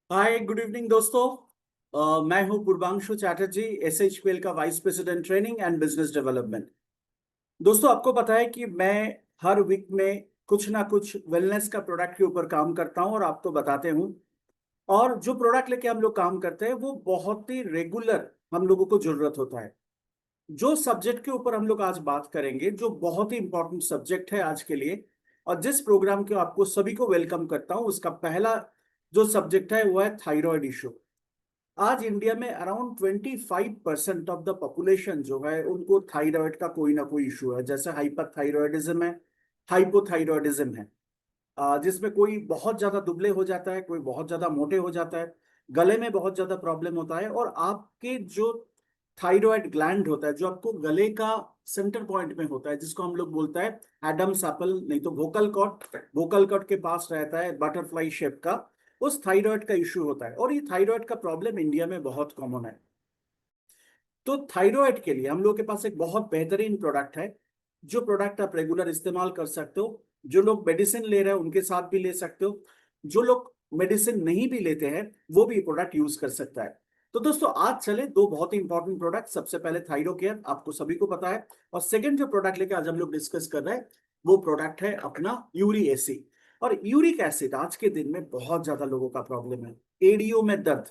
हाय, good evening दोस्तों। मैं हूं पूर्वांशु चैटर्जी, एसएचपीएल का vice president training and business development. दोस्तों, आपको पता है कि मैं हर वीक में कुछ ना कुछ वेलनेस का प्रोडक्ट के ऊपर काम करता हूं और आपको बताते हूं। और जो प्रोडक्ट लेके हम लोग काम करते हैं वो बहुत ही रेगुलर हम लोगों को जरूरत होता है। जो सब्जेक्ट के ऊपर हम लोग आज बात करेंगे, जो बहुत ही इंपॉर्टेंट सब्जेक्ट है आज के लिए, और जिस प्रोग्राम के आपको सभी को वेलकम करता हूं, उसका पहला जो सब्जेक्ट है वो है थायराइड इशू। आज इंडिया में अराउंड 25% ऑफ द पॉपुलेशन जो है उनको थायराइड का कोई ना कोई इशू है। जैसे हाइपरथायरॉयडिज्म है, हाइपोथायरॉयडिज्म है, जिसमें कोई बहुत ज्यादा दुबले हो जाता है, कोई बहुत ज्यादा मोटे हो जाता है, गले में बहुत ज्यादा प्रॉब्लम होता है। और आपके जो थायराइड ग्लैंड होता है, जो आपको गले का सेंटर पॉइंट में होता है, जिसको हम लोग बोलता है एडम्स एप्पल, नहीं तो वोकल कॉर्ड के पास रहता है बटरफ्लाई शेप का, उस थायराइड का इश्यू होता है। और ये थायराइड का प्रॉब्लम इंडिया में बहुत कॉमन है। तो थायराइड के लिए हम लोग के पास एक बहुत बेहतरीन प्रोडक्ट है, जो प्रोडक्ट आप रेगुलर इस्तेमाल कर सकते हो। जो लोग मेडिसिन ले रहे हैं उनके साथ भी ले सकते हो, जो लोग मेडिसिन नहीं भी लेते हैं वो भी प्रोडक्ट यूज कर सकता है। तो दोस्तों, आज चले दो बहुत ही इंपॉर्टेंट प्रोडक्ट। सबसे पहले थायरो केयर, आपको सभी को पता है। और सेकंड जो प्रोडक्ट लेके आज हम लोग डिस्कस कर रहे हैं वो प्रोडक्ट है अपना यूरिक एसिड। और यूरिक एसिड आज के दिन में बहुत ज्यादा लोगों का प्रॉब्लम है। एडीओ में दर्द,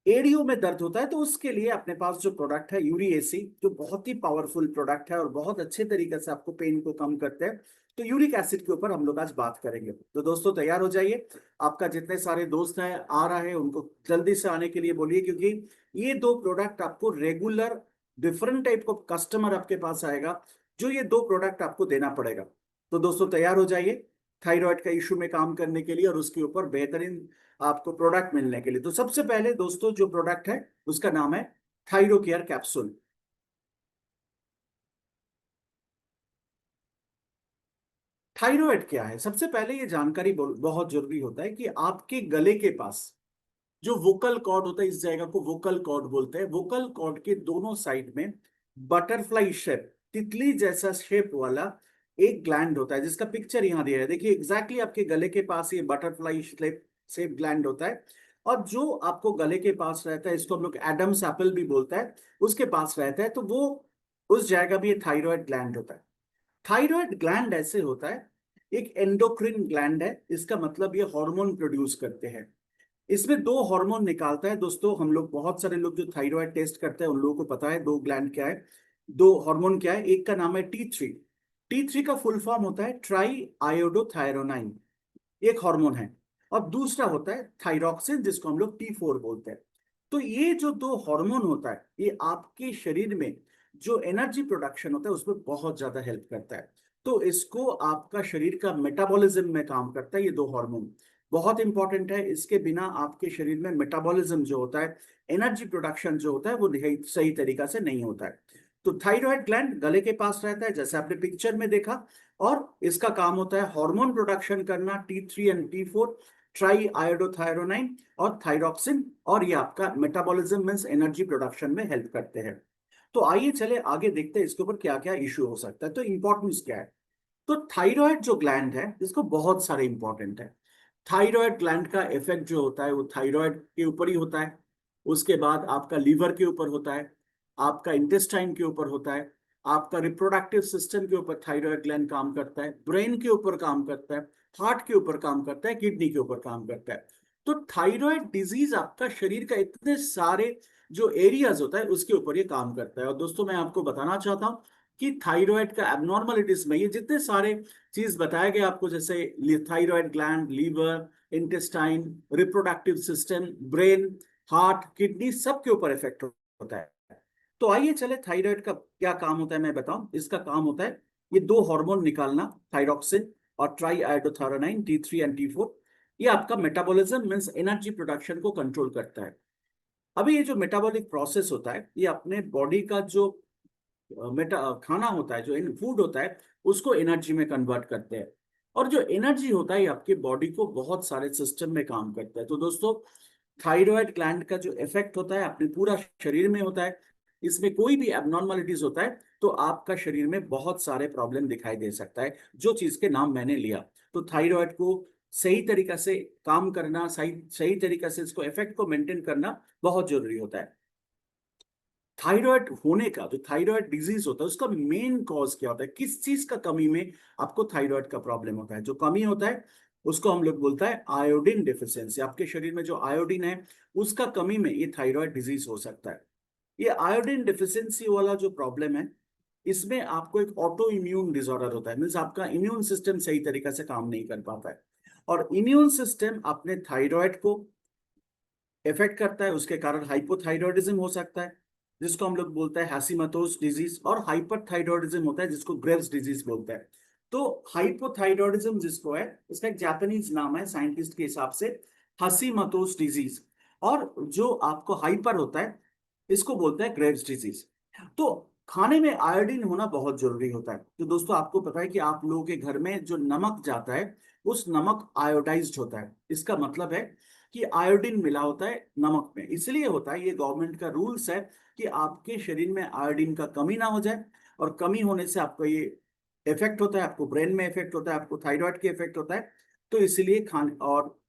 एडीओ में दर्द होता है, तो उसके लिए अपने पास जो प्रोडक्ट है यूरी एसी, जो बहुत ही पावरफुल प्रोडक्ट है और बहुत अच्छे तरीके से आपको पेन को कम करते हैं। तो यूरिक एसिड के ऊपर हम लोग आज बात करेंगे। तो दोस्तों, तैयार हो जाइए। आपका जितने सारे दोस्त हैं आ रहे हैं उनको जल्दी से आने के लिए बोलिए, क्योंकि ये दो प्रोडक्ट आपको रेगुलर, डिफरेंट टाइप का कस्टमर आपके पास आएगा, जो ये दो प्रोडक्ट आपको देना पड़ेगा। तो दोस्तों, तैयार हो जाइए थायराइड का इशू में काम करने के लिए और उसके ऊपर बेहतरीन आपको प्रोडक्ट मिलने के लिए। तो सबसे पहले दोस्तों, जो प्रोडक्ट है उसका नाम है थायरो केयर कैप्सूल। थायराइड क्या है, सबसे पहले ये जानकारी बहुत जरूरी होता है कि आपके गले के पास जो वोकल कॉर्ड होता है, इस जगह को वोकल कॉर्ड बोलते हैं। वोकल कॉर्ड के दोनों साइड में बटरफ्लाई शेप, तितली जैसा शेप वाला एक ग्लैंड होता है, जिसका पिक्चर यहाँ दिया है। देखिए, एग्जैक्टली आपके गले के पास ये बटरफ्लाई शेप ग्लैंड होता है। और जो आपको गले के पास रहता है, इसको हम लोग एडम्स एप्पल भी बोलता है, उसके पास रहता है, तो वो उस जगह भी ये थायराइड ग्लैंड होता है। थायराइड ग्लैंड ऐसे होता है, एक एंडोक्रिन ग्लैंड है। इसका मतलब ये हार्मोन प्रोड्यूस करते हैं। इसमें दो हार्मोन निकालता है। दोस्तों, हम लोग बहुत सारे लोग जो थायराइड टेस्ट करते हैं उन लोगों को पता है दो ग्लैंड क्या है, दो हार्मोन क्या है। एक का नाम है T3। T3 का फुल फॉर्म होता है ट्राई आयोडोथायरोनाइन, एक हार्मोन है। और दूसरा होता है थायरॉक्सिन, जिसको हम लोग T4 बोलते हैं। तो ये जो दो हार्मोन होता है, ये आपके शरीर में जो एनर्जी प्रोडक्शन होता है उसमें बहुत ज्यादा हेल्प करता है। तो इसको आपका शरीर का मेटाबॉलिज्म में काम करता है। ये दो हार्मोन बहुत इंपॉर्टेंट है। इसके बिना आपके शरीर में मेटाबॉलिज्म जो होता है, एनर्जी प्रोडक्शन जो होता है, वो सही तरीका से नहीं होता है। तो थायराइड ग्लैंड गले के पास रहता है, जैसे आपने पिक्चर में देखा। और इसका काम होता है हार्मोन प्रोडक्शन करना, T3 एंड T4, ट्राई आयोडोथायरोनाइन और थायरॉक्सिन। और ये आपका मेटाबॉलिज्म मींस एनर्जी प्रोडक्शन में हेल्प करते हैं। तो आइए चले आगे देखते हैं इसके ऊपर क्या क्या इश्यू हो सकता है। तो इंपॉर्टेंस क्या है। तो थायराइड जो ग्लैंड है, इसको बहुत सारे इंपॉर्टेंट है। थायराइड ग्लैंड का इफेक्ट जो होता है वो थायराइड के ऊपर ही होता है। उसके बाद आपका लीवर के ऊपर होता है, आपका इंटेस्टाइन के ऊपर होता है, आपका रिप्रोडक्टिव सिस्टम के ऊपर थायराइड ग्लैंड काम करता है, ब्रेन के ऊपर काम करता है, हार्ट के ऊपर काम करता है, किडनी के ऊपर काम करता है। तो थायराइड डिजीज आपका शरीर का इतने सारे जो एरियाज होता है उसके ऊपर ये काम करता है। और दोस्तों, मैं आपको बताना चाहता हूँ कि थायराइड का एबनॉर्मलिटीज में ये जितने सारे चीज बताए गए आपको, जैसे thyroid gland, liver, intestine, reproductive system, brain, heart, kidney, सबके ऊपर इफेक्ट होता है। तो आइए चले थायराइड का क्या काम होता है मैं बताऊं। इसका काम होता है ये दो हार्मोन निकालना, थायरॉक्सिन और ट्राई आयोडोथायरोनाइन, T3 एंड T4। ये आपका मेटाबॉलिज्म मींस एनर्जी प्रोडक्शन को कंट्रोल करता है। अभी ये जो मेटाबॉलिक प्रोसेस होता है, ये अपने बॉडी का जो खाना होता है, जो इन फूड होता है, उसको एनर्जी में कन्वर्ट करते हैं। और जो एनर्जी होता है ये आपके बॉडी को बहुत सारे सिस्टम में काम करता है। तो दोस्तों, थायराइड ग्लैंड का जो इफेक्ट होता है अपने पूरा शरीर में होता है। इसमें कोई भी एबनॉर्मलिटीज होता है तो आपका शरीर में बहुत सारे प्रॉब्लम दिखाई दे सकता है, जो चीज के नाम मैंने लिया। तो थायराइड को सही तरीका से काम करना, सही सही तरीका से इसको इफेक्ट को मेंटेन करना बहुत जरूरी होता है। थायराइड होने का, जो थायराइड डिजीज होता है, उसका मेन कॉज क्या होता है, किस चीज का कमी में आपको थायराइड का प्रॉब्लम होता है? जो कमी होता है उसको हम लोग बोलता है आयोडीन डिफिशियंसी। आपके शरीर में जो आयोडीन है उसका कमी में ये थायराइड डिजीज हो सकता है। ये आयोडीन डिफिशियंसी वाला जो प्रॉब्लम है, इसमें आपको एक ऑटो इम्यून डिसऑर्डर होता है, मीन्स आपका इम्यून सिस्टम सही तरीके से काम नहीं कर पाता है, और इम्यून सिस्टम अपने थायराइड को इफेक्ट करता है। उसके कारण हाइपोथायरॉयडिज्म हो सकता है, जिसको हम लोग बोलते हैं हैशीमतोस डिजीज, और हाइपरथायरॉयडिज्म होता है जिसको ग्रेव्स डिजीज बोलते हैं। तो हाइपोथायरॉयडिज्म जिसको है, इसका एक जापानीज नाम है साइंटिस्ट के हिसाब से, हशीमतोस डिजीज। और जो आपको हाइपर होता है इसको बोलते हैं ग्रेव्स डिजीज। तो खाने में आयोडीन होना बहुत जरूरी होता है। तो दोस्तों, आपको पता है कि आप लोगों के घर में जो नमक जाता है उस नमक आयोडाइज्ड होता है। इसका मतलब है कि आयोडीन मिला होता है नमक में। इसलिए होता है, ये गवर्नमेंट का रूल्स है कि आपके शरीर में आयोडीन का कमी ना हो जाए, और कमी होने से आपको ये इफेक्ट होता है, आपको ब्रेन में इफेक्ट होता है, आपको थायराइड के इफेक्ट होता है। तो इसलिए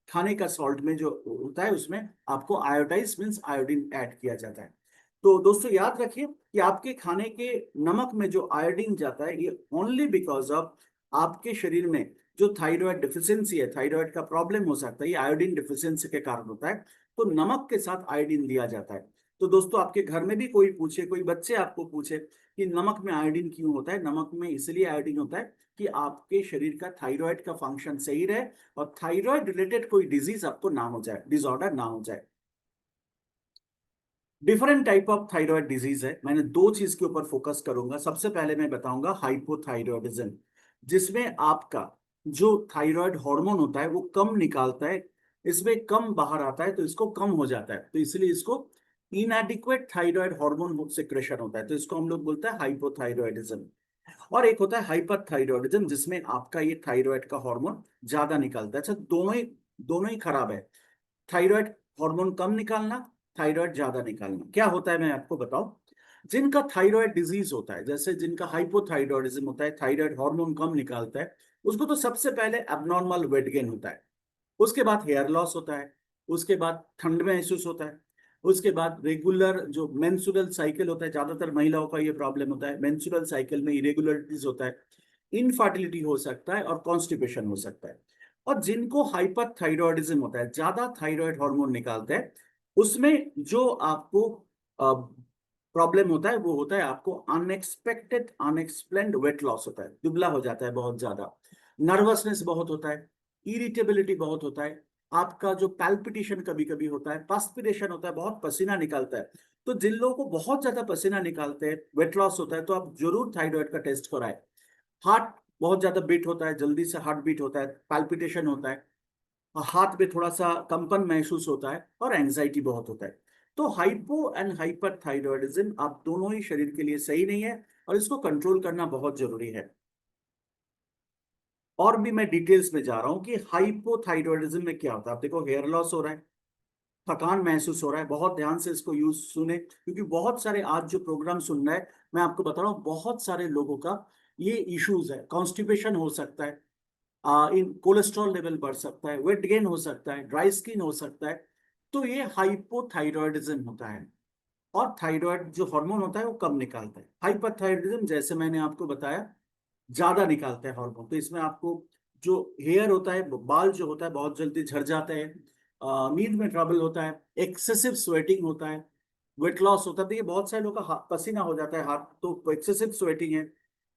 खाने का सॉल्ट में जो होता है उसमें आपको आयोडाइज मीन्स आयोडीन ऐड किया जाता है। तो दोस्तों याद रखिए कि आपके खाने के नमक में जो आयोडीन जाता है, ये ओनली बिकॉज ऑफ आपके शरीर में जो थायराइड डिफिशियंसी है, थायराइड का प्रॉब्लम हो सकता है, ये आयोडीन डिफिशियंसी के कारण होता है। तो नमक के साथ आयोडीन दिया जाता है। तो दोस्तों, आपके घर में भी कोई पूछे, कोई बच्चे आपको पूछे कि नमक में आयोडीन क्यों होता है, नमक में इसलिए आयोडीन होता है कि आपके शरीर का थायराइड का फंक्शन सही रहे, और थायराइड रिलेटेड कोई डिजीज आपको ना हो जाए, डिसऑर्डर ना हो जाए। Different type of thyroid disease है, मैंने दो चीज के ऊपर फोकस करूंगा। सबसे पहले मैं बताऊंगा हाइपोथायरॉयडिज्म, जिसमें आपका जो थायराइड हार्मोन होता है वो कम निकालता है, इसमें कम बाहर आता है, तो इसको कम हो जाता है, तो इसलिए इसको इनएडिक्वेट थायराइड हार्मोन सिक्रेशन होता है, तो इसको हम लोग बोलते हैं हाइपोथायरॉयडिज्म। और एक होता है हाइपरथायरॉयडिज्म, जिसमें आपका ये थायराइड का हार्मोन ज्यादा निकलता है। अच्छा, दोनों ही खराब है, थायराइड हार्मोन कम निकालना, थायराइड ज्यादा निकालना। क्या होता है मैं आपको बताऊं, जिनका थायराइड डिजीज होता है, जैसे जिनका हाइपोथायरॉयडिज्म होता है, थायराइड हार्मोन कम निकालता है, उसको तो सबसे पहले एबनॉर्मल वेट गेन होता है, उसके बाद हेयर लॉस होता है, उसके बाद ठंड महसूस होता है, उसके बाद रेगुलर जो मेंस्ट्रुअल साइकिल होता है, ज्यादातर महिलाओं का ये प्रॉब्लम होता है, मेंस्ट्रुअल साइकिल में इरेगुलरिटीज होता है, इनफर्टिलिटी हो सकता है, और कॉन्स्टिपेशन हो सकता है। और जिनको हाइपरथायरॉयडिज्म होता है, ज्यादा थायराइड हार्मोन निकालते हैं, उसमें जो आपको प्रॉब्लम होता है वो होता है आपको अनएक्सपेक्टेड अनएक्सप्लेन्ड वेट लॉस होता है, दुबला हो जाता है बहुत ज्यादा, नर्वसनेस बहुत होता है, इरिटेबिलिटी बहुत होता है, आपका जो पैल्पिटेशन कभी कभी होता है, पर्स्पिरेशन होता है, बहुत पसीना निकलता है। तो जिन लोगों को बहुत ज्यादा पसीना निकालते हैं, वेट लॉस होता है, तो आप जरूर थायराइड का टेस्ट कराएं। हार्ट बहुत ज्यादा बीट होता है, जल्दी से हार्ट बीट होता है, पैल्पिटेशन होता है, हाथ में थोड़ा सा कंपन महसूस होता है, और एंजाइटी बहुत होता है। तो हाइपो एंड हाइपर थायरॉयडिज्म आप दोनों ही शरीर के लिए सही नहीं है, और इसको कंट्रोल करना बहुत जरूरी है। और भी मैं डिटेल्स में जा रहा हूं कि हाइपोथायरॉयडिज्म में क्या होता है। आप देखो, हेयर लॉस हो रहा है, थकान महसूस हो रहा है, बहुत ध्यान से इसको यूज सुने, क्योंकि बहुत सारे आज जो प्रोग्राम सुन रहे हैं, मैं आपको बता रहा हूँ, बहुत सारे लोगों का ये इश्यूज है। कॉन्स्टिपेशन हो सकता है, इन कोलेस्ट्रॉल लेवल बढ़ सकता है, वेट गेन हो सकता है, ड्राई स्किन हो सकता है। तो ये हाइपोथायरॉयडिज्म होता है, और थायराइड जो हार्मोन होता है वो कम निकालता है। हाइपरथायरॉयडिज्म जैसे मैंने आपको बताया, ज्यादा निकालता है हार्मोन, तो इसमें आपको जो हेयर होता है, बाल जो होता है बहुत जल्दी झड़ जाते हैं, नींद में ट्रबल होता है, एक्सेसिव स्वेटिंग होता है, वेट लॉस होता है। देखिए, बहुत सारे लोग का पसीना हो जाता है हाथ, तो एक्सेसिव स्वेटिंग है,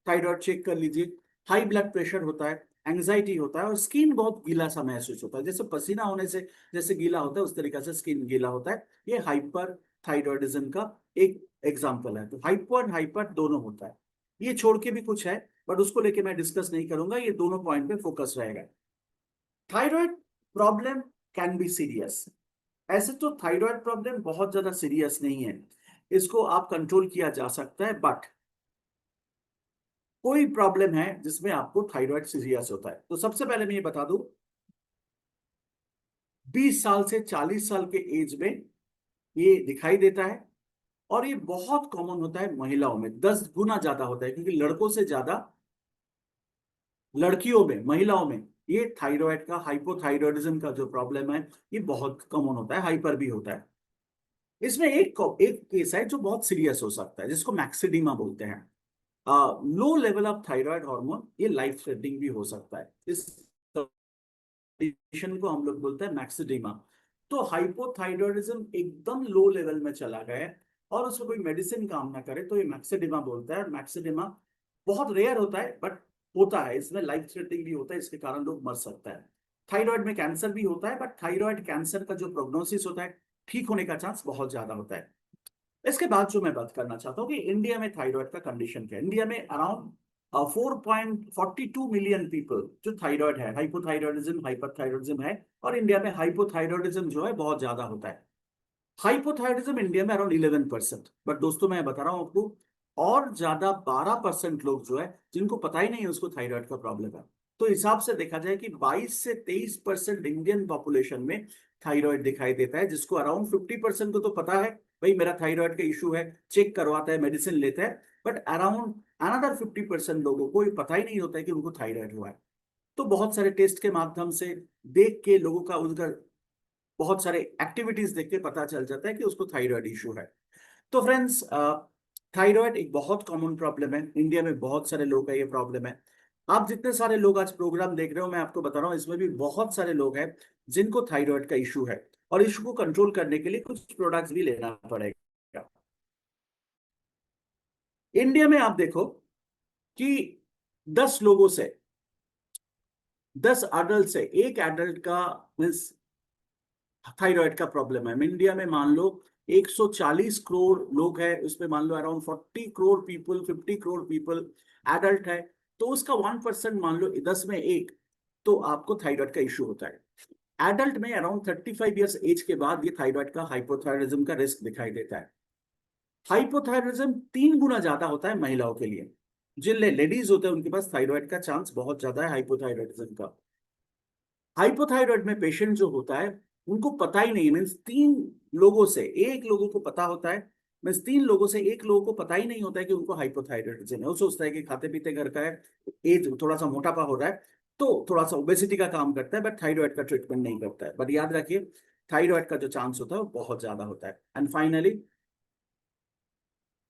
थायराइड चेक कर लीजिए। हाई ब्लड प्रेशर होता है, एंग्जाइटी होता है, और स्किन बहुत गीला सा महसूस होता है, जैसे पसीना होने से जैसे गीला होता है उस तरीके से स्किन गीला होता है। ये हाइपर थायरॉयडिज्म का एक एग्जाम्पल है। तो हाइपो एंड हाइपर दोनों होता है। ये छोड़ के भी कुछ है, बट उसको लेके मैं डिस्कस नहीं करूंगा, ये दोनों पॉइंट पे फोकस रहेगा। Thyroid problem can be serious. ऐसे तो थायराइड प्रॉब्लम बहुत ज्यादा सीरियस नहीं है, इसको आप कंट्रोल किया जा सकता है। बट कोई प्रॉब्लम है जिसमें आपको थायराइड सीरियस होता है, तो सबसे पहले मैं ये बता दूं, 20 साल से 40 साल के एज में ये दिखाई देता है, और ये बहुत कॉमन होता है महिलाओं में, 10 गुना ज्यादा होता है, क्योंकि लड़कों से ज्यादा लड़कियों में, महिलाओं में ये थायराइड का हाइपोथायरॉयडिज्म का जो प्रॉब्लम है ये बहुत कॉमन होता है, हाइपर भी होता है। इसमें एक एक केस है जो बहुत सीरियस हो सकता है, जिसको मैक्सिडिमा बोलते हैं। Low level of thyroid hormone, ये लाइफ थ्रेटनिंग भी हो सकता है। इस कंडीशन को हम लोग बोलते हैं मैक्सिडिमा। तो हाइपोथायरॉयडिज्म एकदम लो लेवल में चला गया है और उसमें कोई मेडिसिन काम ना करे तो ये मैक्सिडिमा बोलता है। और मैक्सिडिमा बहुत रेयर होता है बट होता है, इसमें लाइफ थ्रेटनिंग भी होता है, इसके कारण लोग मर सकता है। थायराइड में कैंसर भी होता है, बट थायराइड कैंसर का जो प्रोग्नोसिस होता है, ठीक होने का चांस बहुत ज्यादा होता है। इसके बाद जो मैं बात करना चाहता हूँ कि इंडिया में थायराइड का कंडीशन क्या है। इंडिया में अराउंड 4.42 मिलियन पीपल जो थायराइड है, हाइपोथायरॉयडिज्म हाइपरथायरॉयडिज्म है। और इंडिया में हाइपोथायरॉयडिज्म जो है बहुत ज्यादा होता है। हाइपोथायरॉयडिज्म इंडिया में अराउंड 11%, बट दोस्तों मैं बता रहा हूँ आपको, और ज्यादा 12% लोग जो है जिनको पता ही नहीं है उसको थायराइड का प्रॉब्लम है। तो हिसाब से देखा जाए कि 22 से 23% इंडियन पॉपुलेशन में थायराइड दिखाई देता है, जिसको अराउंड 50% को तो पता है भाई मेरा थायराइड का इशू है, चेक करवाता है, मेडिसिन लेता है। बट अराउंड अनदर 50% लोगों को ये पता ही नहीं होता है कि उनको थायराइड हुआ है। तो बहुत सारे टेस्ट के माध्यम से देख के लोगों का उनका बहुत सारे एक्टिविटीज देख के पता चल जाता है कि उसको थायराइड इशू है। तो फ्रेंड्स, थायराइड एक बहुत कॉमन प्रॉब्लम है, इंडिया में बहुत सारे लोग का ये प्रॉब्लम है। आप जितने सारे लोग आज प्रोग्राम देख रहे हो, मैं आपको बता रहा हूँ इसमें भी बहुत सारे लोग हैं जिनको थायराइड का इशू है, और इशू को कंट्रोल करने के लिए कुछ प्रोडक्ट्स भी लेना पड़ेगा। इंडिया में आप देखो कि 10 लोगों से, 10 एडल्ट से एक एडल्ट का मीन्स थायराइड का प्रॉब्लम है। इंडिया में मान लो 140 करोड़ लोग हैं, उसमें मान लो around 40 crore people, 50 crore people adult है। तो उसका 1% मान लो 10 में 1, तो आपको थायराइड का इशू होता है। एडल्ट में अराउंड 35 ईयर्स एज के बाद ये थायराइड का हाइपोथायरॉयडिज्म का रिस्क दिखाई देता है। हाइपोथायरॉयडिज्म 3 गुना ज्यादा होता है महिलाओं के लिए। जिन लेडीज होते हैं उनके पास थायराइड का चांस बहुत ज्यादा है हाइपोथायरॉयडिज्म का। हाइपोथायराइड में पेशेंट जो होता है उनको पता ही नहीं, मीन्स 3 लोगों से 1 लोगों को पता होता है, मीन्स 3 लोगों से 1 लोगों को पता ही नहीं होता है कि उनको हाइपोथायराइडिज्म है। वो सोचता है कि खाते पीते घर का है, एज थोड़ा सा मोटापा हो रहा है, तो थोड़ा सा ओबेसिटी का काम करता है, बट थायराइड का ट्रीटमेंट नहीं करता है। बट याद रखिए थायराइड का जो चांस होता है वो बहुत ज्यादा होता है। एंड फाइनली,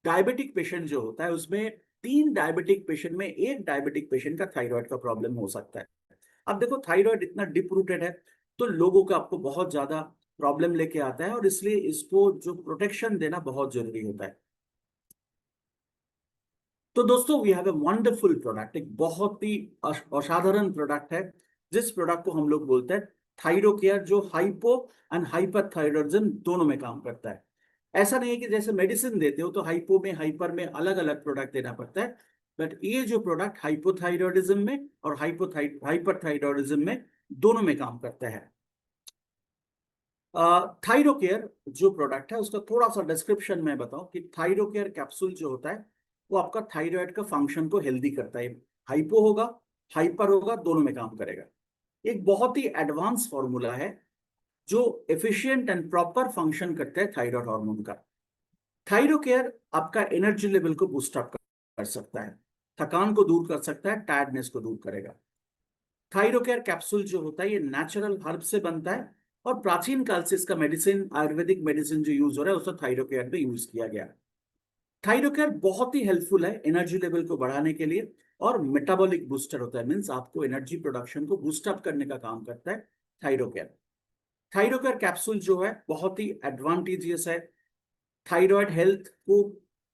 डायबिटिक पेशेंट जो होता है उसमें 3 डायबिटिक पेशेंट में 1 डायबिटिक पेशेंट का थायराइड का प्रॉब्लम हो सकता है। अब देखो थायराइड इतना डिप रूटेड है, तो लोगों का आपको बहुत ज्यादा प्रॉब्लम लेके आता है, और इसलिए इसको जो प्रोटेक्शन देना बहुत जरूरी होता है। तो दोस्तों we have a wonderful product, एक बहुत ही असाधारण प्रोडक्ट है, जिस प्रोडक्ट को हम लोग बोलते हैं थायरोकेयर, जो हाइपो एंड हाइपरथायरॉयडिज्म दोनों में काम करता है। ऐसा नहीं है कि जैसे मेडिसिन देते हो तो हाइपो में हाइपर में अलग अलग प्रोडक्ट देना पड़ता है, बट ये जो प्रोडक्ट हाइपोथायरॉयडिज्म में और हाइपरथायरॉयडिज्म में दोनों में काम करता है। थायरोकेयर जो प्रोडक्ट है उसका थोड़ा सा डिस्क्रिप्शन में बताऊं कि थायरोकेयर कैप्सूल जो होता है वो आपका थायराइड का फंक्शन को हेल्दी करता है। हाइपो होगा, हाइपर होगा, दोनों में काम करेगा। एक बहुत ही एडवांस फॉर्मूला है जो एफिशिएंट एंड प्रॉपर फंक्शन करता है थायराइड हार्मोन का। थायरोकेयर आपका एनर्जी लेवल को बूस्ट अप कर सकता है, थकान को दूर कर सकता है, टायर्डनेस को दूर करेगा। थायरोकेयर कैप्सूल जो होता है ये नेचुरल हर्ब से बनता है, और प्राचीन काल से इसका मेडिसिन, आयुर्वेदिक मेडिसिन जो यूज हो रहा है उसको थायरोकेयर पे यूज किया गया। थायरोकेयर बहुत ही हेल्पफुल है एनर्जी लेवल को बढ़ाने के लिए, और मेटाबॉलिक बूस्टर होता है, मीन्स आपको एनर्जी प्रोडक्शन को बूस्ट अप करने का काम करता है थायरोकेयर। थायरोकेयर कैप्सूल जो है बहुत ही एडवांटेजियस है, थायराइड हेल्थ को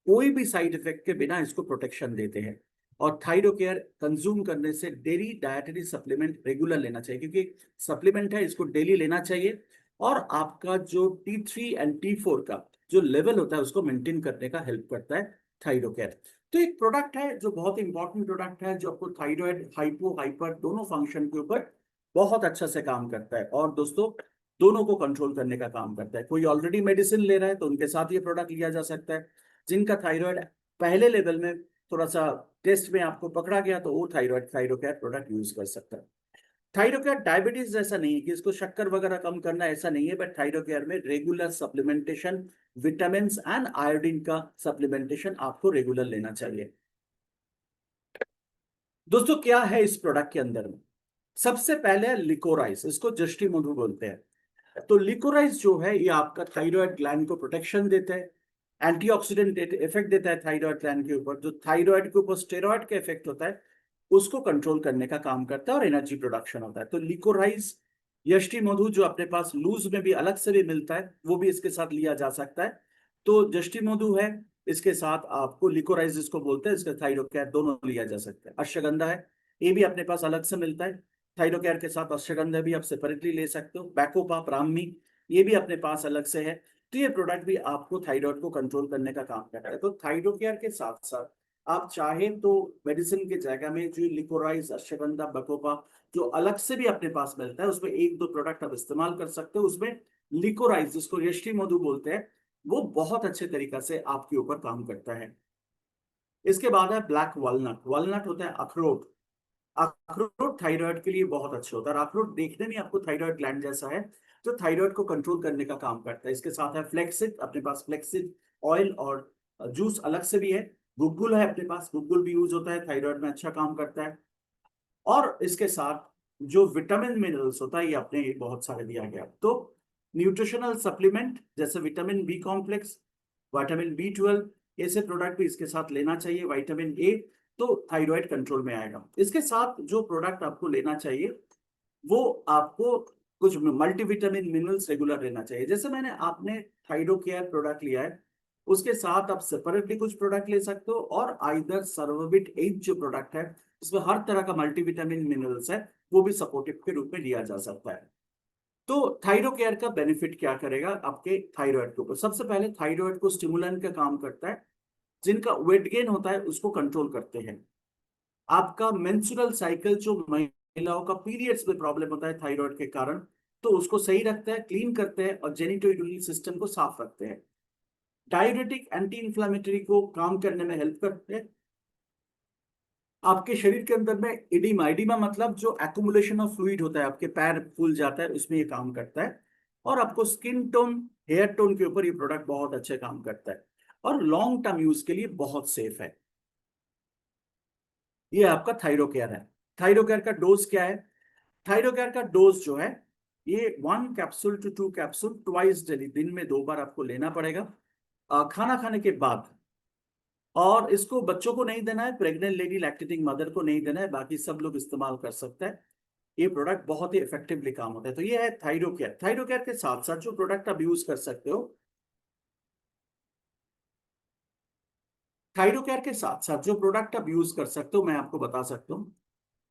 कोई भी साइड इफेक्ट के बिना इसको प्रोटेक्शन देते हैं। और थायरोकेयर कंज्यूम करने से डेली डायटरी सप्लीमेंट रेगुलर लेना चाहिए, क्योंकि सप्लीमेंट है इसको डेली लेना चाहिए। और आपका जो T3 एंड T4 का जो लेवल होता है उसको मेंटेन करने का हेल्प करता है थायरोकेयर। तो एक प्रोडक्ट है जो बहुत इंपॉर्टेंट प्रोडक्ट है, जो आपको थायराइड हाइपो हाइपर दोनों फंक्शन के ऊपर बहुत अच्छा से काम करता है, और दोस्तों दोनों को कंट्रोल करने का काम करता है। कोई ऑलरेडी मेडिसिन ले रहा है तो उनके साथ ये प्रोडक्ट लिया जा सकता है। जिनका थायराइड पहले लेवल में थोड़ा सा टेस्ट में आपको पकड़ा गया तो वो थायरोकेयर प्रोडक्ट यूज कर सकता है। थायरोकेयर डायबिटीज जैसा नहीं है कि इसको शक्कर वगैरह कम करना, ऐसा नहीं है, बट थायरोकेयर में regular supplementation, vitamin and iodine का सप्लीमेंटेशन आपको रेगुलर लेना चाहिए। दोस्तों क्या है इस प्रोडक्ट के अंदर में? सबसे पहले लिकोराइज, इसको जस्टी मधु बोलते हैं। तो लिकोराइज जो है ये आपका थायराइड ग्लैंड को प्रोटेक्शन देता है, एंटीऑक्सीडेंट इफेक्ट देता है थायराइड ग्लैंड के ऊपर। जो थायराइड के ऊपर स्टेरॉइड का इफेक्ट होता है उसको कंट्रोल करने का काम करता है और एनर्जी प्रोडक्शन होता है। तो लिकोराइज, यष्टि मधु जो अपने पास लूज में भी अलग से भी मिलता है वो भी इसके साथ लिया जा सकता है। तो जस्टी मधु है, इसके साथ आपको लिकोराइज जिसको बोलते हैं, इसका थाइरोकेयर दोनों लिया जा सकता है। अश्वगंधा है, ये भी अपने पास अलग से मिलता है। थाइरोकेयर के साथ अश्वगंधा भी आप सेपरेटली ले सकते हो। बैकोपा, ब्राह्मी, ये भी अपने पास अलग से है। तो ये प्रोडक्ट भी आपको थाइरॉइड को कंट्रोल करने का काम करता है। तो थाइरोकेयर के साथ साथ आप चाहें तो मेडिसिन के जगह में जो लिकोराइज, अश्वगंधा, बकोपा जो अलग से भी अपने पास मिलता है उसमें एक दो प्रोडक्ट आप इस्तेमाल कर सकते हो। उसमें लिकोराइज जिसको यष्टि मधु बोलते हैं वो बहुत अच्छे तरीका से आपके ऊपर काम करता है। इसके बाद है ब्लैक वॉलनट। वॉलनट होता है अखरोट। अखरोट थायराइड के लिए बहुत अच्छा होता है। और अखरोट देखने में आपको थायराइड ग्लैंड जैसा है, जो थायराइड को कंट्रोल करने का काम करता है। इसके साथ है फ्लेक्सिड, अपने पास फ्लेक्सिड ऑयल और जूस अलग से भी है। गुग्गुल है अपने पास, गुग्गुल भी यूज होता है, थायराइड में अच्छा काम करता है। और इसके साथ जो विटामिन मिनरल्स होता है ये अपने बहुत सारे दिया गया। तो न्यूट्रिशनल सप्लीमेंट जैसे vitamin B complex, vitamin B12, ऐसे प्रोडक्ट भी इसके साथ लेना चाहिए। विटामिन ए, तो थायराइड कंट्रोल में आएगा। इसके साथ जो प्रोडक्ट आपको लेना चाहिए वो आपको कुछ मल्टीविटामिन मिनरल्स रेगुलर लेना चाहिए। जैसे मैंने आपने थाइरो केयर प्रोडक्ट लिया है, उसके साथ आप सेपरेटली कुछ प्रोडक्ट ले सकते हो। और आइदर सर्वोविट एज जो प्रोडक्ट है इसमें हर तरह का मल्टीविटामिन मिनरल्स है, वो भी सपोर्टिव के रूप में लिया जा सकता है। तो थायरो केयर का बेनिफिट क्या करेगा आपके थायराइड के ऊपर? सबसे पहले थायराइड को स्टिमुलेंट का काम करता है। जिनका वेट गेन होता है उसको कंट्रोल करते हैं। आपका मेंस्ट्रुअल साइकिल, जो महिलाओं का पीरियड्स में प्रॉब्लम होता है थायराइड के कारण, तो उसको सही रखता है, क्लीन करते हैं और जेनिटोयूरिनरी सिस्टम को साफ रखते हैं। डायरेटिक, एंटी इंफ्लेमेटरी को काम करने में हेल्प करते हैं। आपके शरीर के अंदर में इडिमा, इडिमा मतलब जो एक्युमुलेशन ऑफ फ्लूइड होता है, आपके पैर फूल जाता है, उसमें ये काम करता है। और आपको स्किन टोन, हेयर टोन के ऊपर ये प्रोडक्ट बहुत अच्छे काम करता है और लॉन्ग टर्म यूज के लिए बहुत सेफ है। ये आपका थायरोकेयर है। थायरोकेयर का डोज क्या है? थायरोकेयर का डोज जो है ये 1 capsule to 2 capsule twice daily, दिन में 2 बार आपको लेना पड़ेगा खाना खाने के बाद। और इसको बच्चों को नहीं देना है, प्रेग्नेंट लेडी, लैक्टेटिंग मदर को नहीं देना है, बाकी सब लोग इस्तेमाल कर सकते हैं। ये प्रोडक्ट बहुत ही इफेक्टिवली काम होता है। तो ये है थायरोकेयर। थायरोकेयर के साथ साथ जो प्रोडक्ट आप यूज कर सकते हो, थायरोकेयर के साथ साथ जो प्रोडक्ट आप यूज कर सकते हो मैं आपको बता सकता हूँ।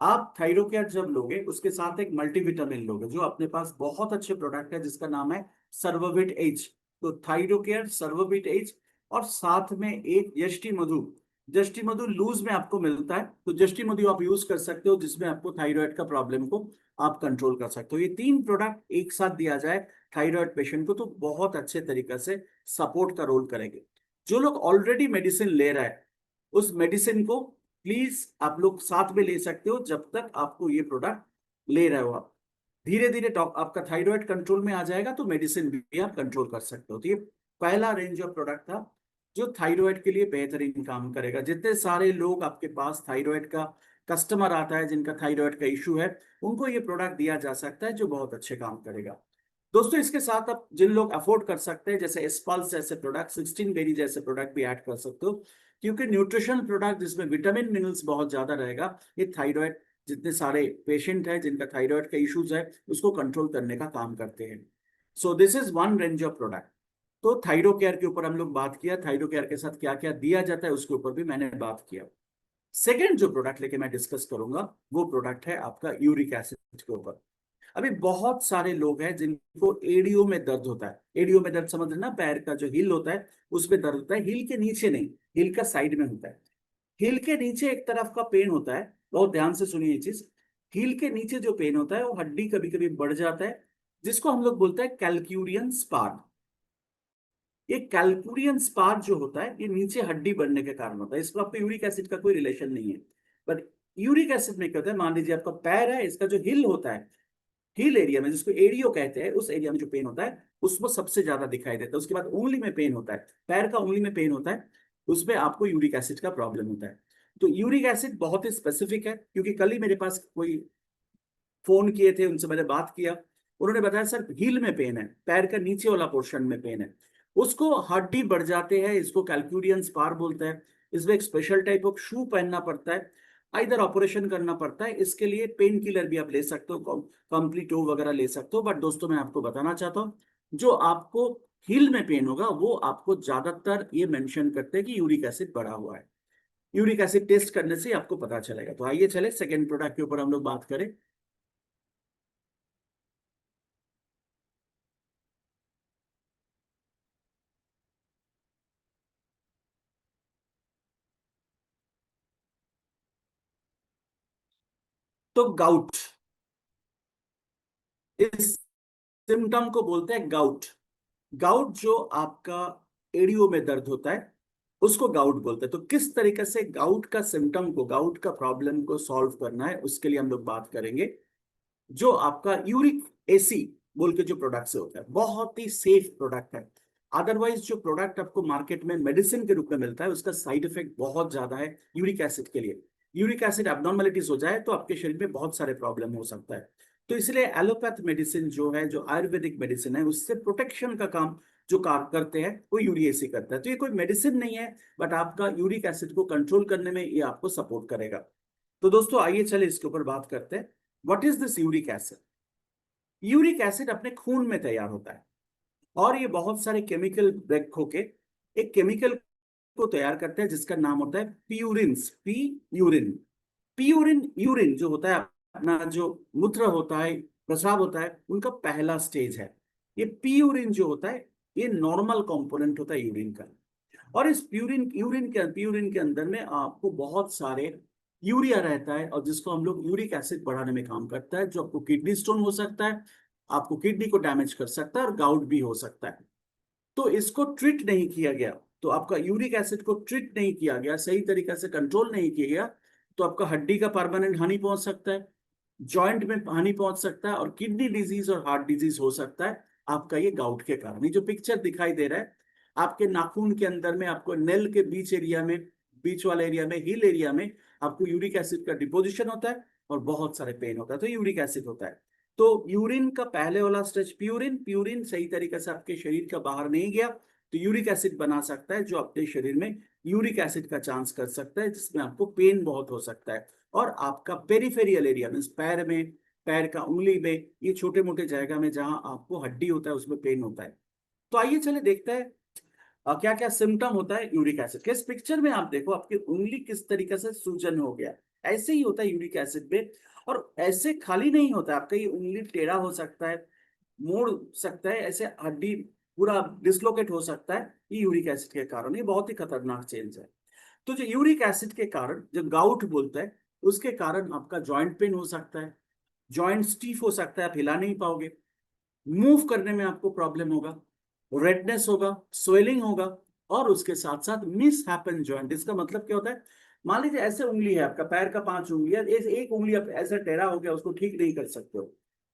आप थायरोकेयर जब लोगे उसके साथ एक मल्टीविटामिन लोगे, जो अपने पास बहुत अच्छे प्रोडक्ट है जिसका नाम है सर्वोविट एच। तो थायरोकेयर, सर्वोविट एच, और साथ में एक यष्टि मधु। जष्टि मधु लूज में आपको मिलता है, तो जष्टि मधु आप यूज कर सकते हो जिसमें आपको थायराइड का प्रॉब्लम को आप कंट्रोल कर सकते हो। ये 3 प्रोडक्ट एक साथ दिया जाए थायराइड पेशेंट को तो बहुत अच्छे तरीके से सपोर्ट का रोल करेंगे। जो लोग ऑलरेडी मेडिसिन ले रहा है उस मेडिसिन को प्लीज आप लोग साथ में ले सकते हो जब तक आपको ये प्रोडक्ट ले रहे हो आप। धीरे धीरे आपका थायराइड कंट्रोल में आ जाएगा तो मेडिसिन भी आप कंट्रोल कर सकते हो। तो ये पहला रेंज ऑफ प्रोडक्ट था जो थायराइड के लिए बेहतरीन काम करेगा। जितने सारे लोग आपके पास थायराइड का कस्टमर आता है जिनका थायराइड का इशू है, उनको ये प्रोडक्ट दिया जा सकता है जो बहुत अच्छे काम करेगा। दोस्तों इसके साथ आप जिन लोग अफोर्ड कर सकते हैं जैसे एस्पल्स जैसे प्रोडक्ट, 16 बेरी जैसे प्रोडक्ट भी ऐड कर सकते हो, क्योंकि न्यूट्रिशनल प्रोडक्ट जिसमें विटामिन मिनरल्स बहुत ज्यादा रहेगा, ये थायराइड जितने सारे पेशेंट हैं जिनका थायराइड का इश्यूज है उसको कंट्रोल करने का काम करते हैं। So this is one range of product. तो थायरो केयर के ऊपर हम लोग बात किया, थायरो केयर के साथ क्या क्या दिया जाता है उसके ऊपर भी मैंने बात किया। सेकेंड जो प्रोडक्ट लेके मैं डिस्कस करूंगा वो प्रोडक्ट है आपका यूरिक एसिड के ऊपर। अभी बहुत सारे लोग हैं जिनको एडियो में दर्द होता है। एडियो में दर्द समझ ना, पैर का जो हील होता है उसमें दर्द होता है, हील के नीचे नहीं, हील का साइड में होता है। हील के नीचे एक तरफ का पेन होता है, बहुत ध्यान से सुनिए ये चीज। हील के नीचे जो पेन होता है वो हड्डी कभी कभी बढ़ जाता है, जिसको हम लोग बोलते हैं कैलक्यूरियन स्पार। ये कैलकुरियन स्पार जो होता है ये नीचे हड्डी बढ़ने के कारण होता है, इसको आपको यूरिक एसिड का कोई रिलेशन नहीं है। पर यूरिक एसिड में क्या होता है, मान लीजिए आपका पैर है, इसका जो हिल होता है, हिल एरिया में जिसको एडियो कहते हैं, उस एरिया में जो पेन होता है उसको सबसे ज्यादा दिखाई देता है। उसके बाद उंगली में पेन होता है, पैर का उंगली में पेन होता है, उसमें आपको यूरिक एसिड का प्रॉब्लम होता है। तो यूरिक एसिड बहुत ही स्पेसिफिक है, क्योंकि कल ही मेरे पास कोई फोन किए थे, उनसे मैंने बात किया। उन्होंने बताया सर हील में पेन है, पैर का नीचे वाला पोर्शन में पेन है। उसको हड्डी बढ़ जाते हैं, इसको कैलक्यूरियन स्पार बोलते हैं। इसमें एक स्पेशल टाइप ऑफ शू पहनना पड़ता है, इधर ऑपरेशन करना पड़ता है। इसके लिए पेन किलर भी आप ले सकते हो, कम्प्लीटो वगैरह ले सकते हो। बट दोस्तों मैं आपको बताना चाहता हूँ, जो आपको हील में पेन होगा वो आपको ज्यादातर ये मेंशन करते हैं कि यूरिक एसिड बढ़ा हुआ है। यूरिक एसिड टेस्ट करने से आपको पता चलेगा। तो आइए चले सेकेंड प्रोडक्ट के ऊपर हम लोग बात करें। तो गाउट, इस सिम्टम को बोलते हैं गाउट। गाउट जो आपका एड़ियों में दर्द होता है उसको गाउट बोलते हैं। तो किस तरीके से गाउट का सिम्टम को, गाउट का प्रॉब्लम को सॉल्व करना है, उसके लिए हम लोग बात करेंगे। जो आपका यूरिक एसी बोल के जो प्रोडक्ट से होता है, बहुत ही सेफ प्रोडक्ट है। अदरवाइज जो प्रोडक्ट आपको मार्केट में मेडिसिन के रूप में मिलता है उसका साइड इफेक्ट बहुत ज्यादा है यूरिक एसिड के लिए। यूरिक एसिड एब्नॉर्मलिटीज हो जाए तो आपके शरीर में बहुत सारे प्रॉब्लम हो सकता है। तो इसलिए एलोपैथ मेडिसिन जो है, जो आयुर्वेदिक मेडिसिन है, उससे प्रोटेक्शन का काम जो कार करते हैं वो यूरिक एसिड करता है। तो ये कोई मेडिसिन नहीं है, बट आपका यूरिक एसिड को कंट्रोल करने में ये आपको सपोर्ट करेगा। तो दोस्तों आइए चले इसके ऊपर बात करते हैं। What is this uric acid? Uric acid अपने खून में तैयार होता है, और ये बहुत सारे केमिकल ब्रेक होके एक केमिकल को तैयार करते हैं जिसका नाम होता है purines, P urine. Purine, urine जो होता है अपना, जो मूत्र होता है, प्रस्राव होता है, उनका पहला स्टेज है। ये प्यूरिन जो होता है ये नॉर्मल कंपोनेंट होता है यूरिन का। और इस प्यूरिन के अंदर में आपको बहुत सारे यूरिया रहता है, और जिसको हम लोग यूरिक एसिड बढ़ाने में काम करता है, जो आपको किडनी स्टोन हो सकता है, आपको किडनी को डैमेज कर सकता है, और गाउट भी हो सकता है। तो इसको ट्रीट नहीं किया गया, तो आपका यूरिक एसिड को ट्रीट नहीं किया गया, सही तरीके से कंट्रोल नहीं किया गया, तो आपका हड्डी का परमानेंट हानि पहुंच सकता है, जॉइंट में हानि पहुंच सकता है, और किडनी डिजीज और हार्ट डिजीज हो सकता है आपका ये गाउट के कारण। ये जो पिक्चर दिखाई दे रहा है, आपके नाखून के अंदर में, आपको नेल के बीच एरिया में, बीच वाले एरिया में, हील एरिया में आपको यूरिक एसिड का डिपोजिशन होता है और बहुत सारे पेन होता है, तो यूरिक एसिड होता है। तो यूरिन का पहले वाला स्टेज प्यूरिन, प्यूरिन सही तरीके से आपके शरीर का बाहर नहीं गया तो यूरिक एसिड बना सकता है, जो अपने शरीर में यूरिक एसिड का चांस कर सकता है, जिसमें आपको पेन बहुत हो सकता है। और आपका पेरिफेरियल एरिया में, पैर में, पैर का उंगली में, ये छोटे मोटे जगह में जहां आपको हड्डी होता है उसमें पेन होता है। तो आइए चले देखते हैं क्या क्या सिम्टम होता है यूरिक एसिड के। इस पिक्चर में आप देखो आपकी उंगली किस तरीके से सूजन हो गया, ऐसे ही होता है यूरिक एसिड में। और ऐसे खाली नहीं होता, आपका ये उंगली टेढ़ा हो सकता है, मोड़ सकता है, ऐसे हड्डी पूरा डिसलोकेट हो सकता है, ये यूरिक एसिड के कारण। ये बहुत ही खतरनाक चेंज है। तो जो यूरिक एसिड के कारण, जो गाउट बोलता है, उसके कारण आपका जॉइंट पेन हो सकता है, जॉइंट स्टीफ हो सकता है, आप हिला नहीं पाओगे, मूव करने में आपको प्रॉब्लम होगा, रेडनेस होगा, स्वेलिंग होगा, और उसके साथ साथ मिस हैपन जॉइंट। इसका मतलब क्या होता है? मान लीजिए ऐसे उंगली है आपका, पैर का 5 उंगली है, एक उंगली आप ऐसा टेढ़ा हो गया, उसको ठीक नहीं कर सकते हो।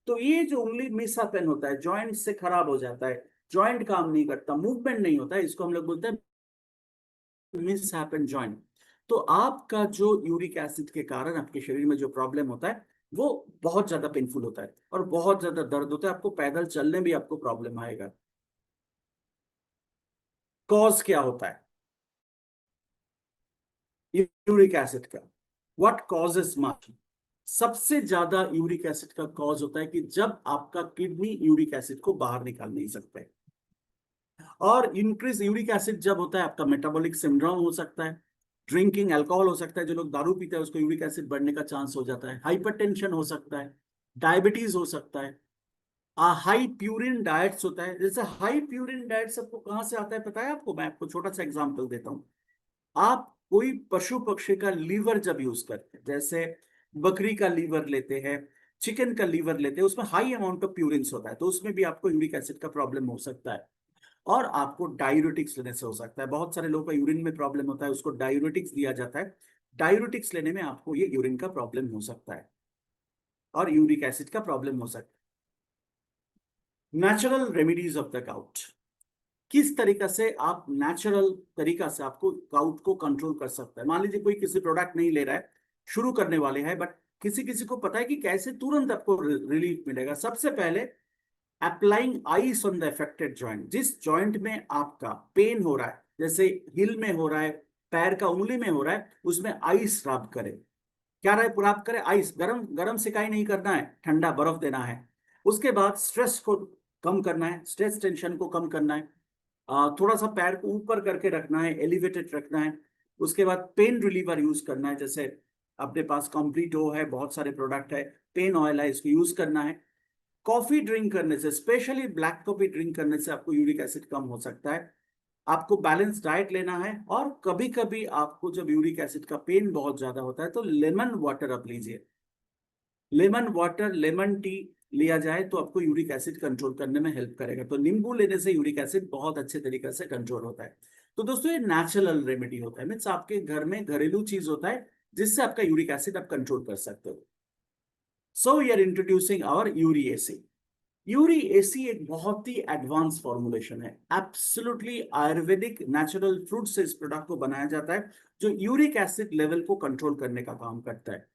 तो ये जो उंगली मिस हैपन होता है, जॉइंट से खराब हो जाता है, जॉइंट काम नहीं करता, मूवमेंट नहीं होता है, इसको हम लोग बोलते हैं मिस हैपन जॉइंट। तो आपका जो यूरिक एसिड के कारण आपके शरीर में जो प्रॉब्लम होता है वो बहुत ज्यादा पेनफुल होता है, और बहुत ज्यादा दर्द होता है, आपको पैदल चलने में आपको प्रॉब्लम आएगा। कॉज क्या होता है यूरिक एसिड का? What causes much? सबसे ज्यादा यूरिक एसिड का कॉज होता है कि जब आपका किडनी यूरिक एसिड को बाहर निकाल नहीं सकता है। और इंक्रीज यूरिक एसिड जब होता है, आपका मेटाबॉलिक सिंड्रोम हो सकता है, ड्रिंकिंग अल्कोहल हो सकता है, जो लोग दारू पीते हैं उसको यूरिक एसिड बढ़ने का चांस हो जाता है, हाइपरटेंशन हो सकता है, डायबिटीज हो सकता है, हाई प्यूरिन डाइट्स होता है। जैसे हाई प्यूरिन डाइट सबको कहाँ से आता है पता है आपको? मैं आपको छोटा सा एग्जांपल देता हूँ। आप कोई पशु पक्षी का लीवर जब यूज करते हैं, जैसे बकरी का लीवर लेते हैं, चिकन का लीवर लेते हैं, उसमें हाई अमाउंट ऑफ प्यूरिन्स होता है, तो उसमें भी आपको यूरिक एसिड का प्रॉब्लम हो सकता है। और आपको डायूरेटिक्स लेने से हो सकता है। बहुत सारे लोगों का यूरिन में प्रॉब्लम होता है, उसको डायूरेटिक्स दिया जाता है, डायूरेटिक्स लेने में आपको ये यूरिन का प्रॉब्लम हो सकता है, और यूरिक एसिड का प्रॉब्लम हो सकता है। Natural remedies of the gout, किस तरीका से आप नेचुरल तरीका से आपको गाउट को कंट्रोल कर सकता है। मान लीजिए कोई किसी प्रोडक्ट नहीं ले रहा है, शुरू करने वाले हैं, बट किसी किसी को पता है कि कैसे तुरंत आपको रिलीफ मिलेगा। सबसे पहले applying ice on the affected joint. जिस जॉइंट में आपका पेन हो रहा है, जैसे हिल में हो रहा है, पैर का उंगली में हो रहा है, उसमें आइस रब करें। क्या रहे रब करें? आइस। गरम गरम सिकाई नहीं करना है, ठंडा बर्फ देना है। उसके बाद स्ट्रेस को कम करना है, स्ट्रेस टेंशन को कम करना है। थोड़ा सा पैर को ऊपर करके रखना है, एलिवेटेड रखना है। उसके बाद पेन रिलीवर यूज करना है, जैसे अपने पास कॉम्प्लीटो है, बहुत सारे प्रोडक्ट है, पेन ऑयल है, इसको यूज करना है। कॉफी ड्रिंक करने से, स्पेशली ब्लैक कॉफी ड्रिंक करने से आपको यूरिक एसिड कम हो सकता है। आपको बैलेंस डाइट लेना है, और कभी कभी आपको जब यूरिक एसिड का पेन बहुत ज्यादा होता है तो लेमन वाटर आप लीजिए। लेमन वाटर, लेमन टी लिया जाए तो आपको यूरिक एसिड कंट्रोल करने में हेल्प करेगा। तो नींबू लेने से यूरिक एसिड बहुत अच्छे तरीके से कंट्रोल होता है। तो दोस्तों, ये नेचुरल रेमेडी होता है, मीन्स आपके घर में घरेलू चीज होता है जिससे आपका यूरिक एसिड आप कंट्रोल कर सकते हो। So we are introducing our Uri AC. Uri AC एक बहुत ही एडवांस फॉर्मुलेशन है, एब्सोल्युटली आयुर्वेदिक नेचुरल फ्रूट से इस प्रोडक्ट को बनाया जाता है, जो यूरिक एसिड लेवल को कंट्रोल करने का काम करता है,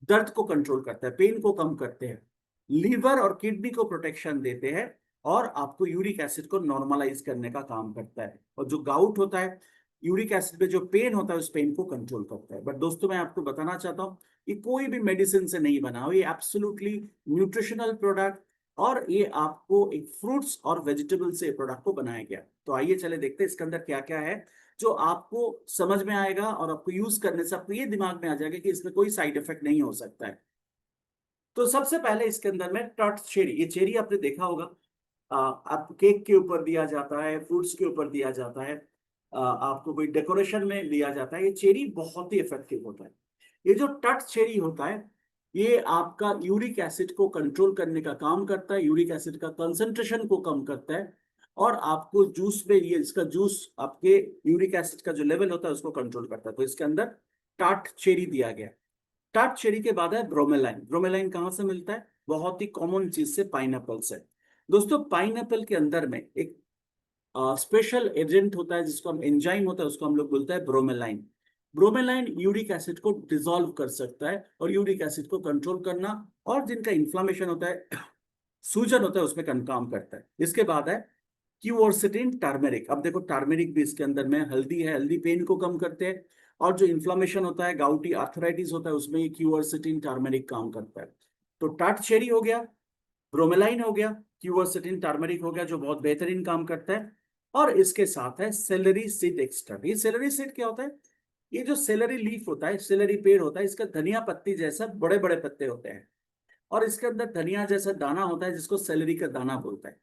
दर्द को कंट्रोल करता है, पेन को कम करते हैं, लीवर और किडनी को प्रोटेक्शन देते हैं, और आपको यूरिक एसिड को नॉर्मलाइज करने का काम करता है। और जो गाउट होता है, यूरिक एसिड में जो पेन होता है, उस पेन को कंट्रोल करता है। बट दोस्तों, मैं आपको बताना चाहता हूँ, ये कोई भी मेडिसिन से नहीं बना हुआ, ये एब्सोल्युटली न्यूट्रिशनल प्रोडक्ट, और ये आपको एक फ्रूट्स और वेजिटेबल से प्रोडक्ट को बनाया गया। तो आइए चले देखते हैं इसके अंदर क्या क्या है, जो आपको समझ में आएगा, और आपको यूज करने से आपको ये दिमाग में आ जाएगा कि इसमें कोई साइड इफेक्ट नहीं हो सकता है। तो सबसे पहले इसके अंदर में टट चेरी, ये चेरी आपने देखा होगा, आप केक के ऊपर दिया जाता है, फ्रूट्स के ऊपर दिया जाता है, आपको कोई डेकोरेशन में दिया जाता है। ये चेरी बहुत ही इफेक्टिव होता है। ये जो टट चेरी होता है, ये आपका यूरिक एसिड को कंट्रोल करने का काम करता है, यूरिक एसिड का कंसंट्रेशन को कम करता है, और आपको जूस में, ये इसका जूस आपके यूरिक एसिड का जो लेवल होता है उसको कंट्रोल करता है। तो इसके अंदर टाट चेरी दिया गया। टाट चेरी के बाद है ब्रोमेलाइन। ब्रोमेलाइन कहाँ से मिलता है? बहुत ही कॉमन चीज से, पाइनएप्पल से। दोस्तों, पाइनएप्पल के अंदर में एक स्पेशल एजेंट होता है, जिसको हम एंजाइम होता है, उसको हम लोग बोलते हैं ब्रोमेलाइन। ब्रोमेलाइन यूरिक एसिड को डिसॉल्व कर सकता है, और यूरिक एसिड को कंट्रोल करना, और जिनका इन्फ्लामेशन होता है, सूजन होता है, उसमें काम करता है। इसके बाद है क्यूओर्सिटिन टर्मेरिक। अब देखो, टर्मेरिक भी इसके अंदर में, हल्दी है, हल्दी पेन को कम करते हैं, और जो इन्फ्लामेशन होता है, गाउटी आर्थराइटिस होता है, उसमें ये क्यूओर्सिटिन टर्मेरिक काम करता है। तो टाट चेरी हो गया, ब्रोमेलाइन हो गया, क्यूवर्सेटिन टर्मरिक हो गया, जो बहुत बेहतरीन काम करता है। और इसके साथ है सेलरी सीड एक्सट्रैक्ट। ये सेलरी सीड क्या होता है? ये जो सेलरी लीफ होता है, सेलरी पेड़ होता है, इसका धनिया पत्ती जैसा बड़े बड़े पत्ते होते हैं, और इसके अंदर धनिया जैसा दाना होता है, जिसको सेलरी का दाना बोलता है।